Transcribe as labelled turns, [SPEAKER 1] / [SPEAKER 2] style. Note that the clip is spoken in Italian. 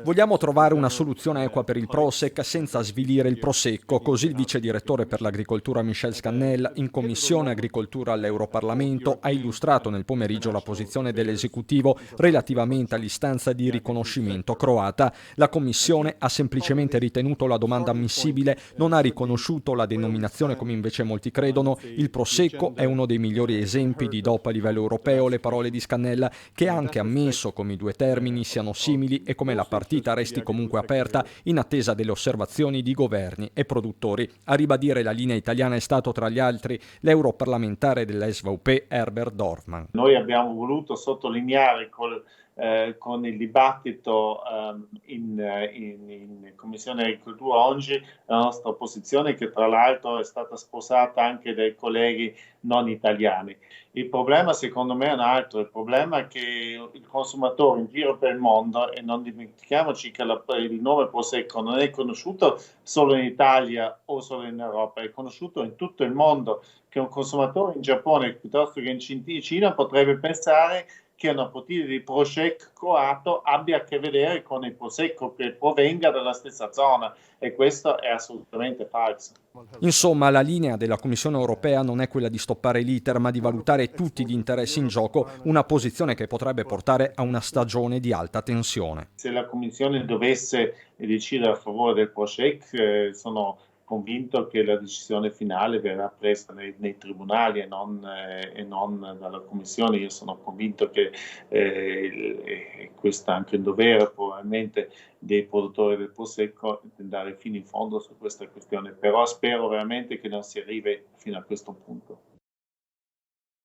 [SPEAKER 1] Vogliamo trovare una soluzione equa per il Prosek senza svilire il Prosecco, così il vice direttore per l'agricoltura Michel Scannell in Commissione Agricoltura all'Europarlamento ha illustrato nel pomeriggio la posizione dell'esecutivo relativamente all'istanza di riconoscimento croata. La Commissione ha semplicemente ritenuto la domanda ammissibile, non ha riconosciuto la denominazione come invece molti credono. Il Prosecco è uno dei migliori esempi di DOP a livello europeo, le parole di Scannella, che ha anche ammesso come i due termini siano simili e come la partita resti comunque aperta in attesa delle osservazioni di governi e produttori. A ribadire la linea italiana è stato tra gli altri l'europarlamentare dell'SVP Herbert Dorfmann.
[SPEAKER 2] Noi abbiamo voluto sottolineare con il dibattito in Commissione Agricoltura oggi la nostra posizione, che tra l'altro è stata sposata anche dai colleghi non italiani. Il problema secondo me è un altro, il problema è che il consumatore in giro per il mondo, e non dimentichiamoci che il nome Prosecco non è conosciuto solo in Italia o solo in Europa, è conosciuto in tutto il mondo, che un consumatore in Giappone piuttosto che in Cina potrebbe pensare che una bottiglia di Prosecco croato abbia a che vedere con il Prosecco che provenga dalla stessa zona, e questo è assolutamente falso.
[SPEAKER 1] Insomma, la linea della Commissione europea non è quella di stoppare l'iter, ma di valutare tutti gli interessi in gioco, una posizione che potrebbe portare a una stagione di alta tensione.
[SPEAKER 2] Se la Commissione dovesse decidere a favore del Prosecco, sono convinto che la decisione finale verrà presa nei tribunali e non dalla Commissione. Io sono convinto che questo è anche un dovere probabilmente dei produttori del Prosecco, di andare fino in fondo su questa questione, però spero veramente che non si arrivi fino a questo punto.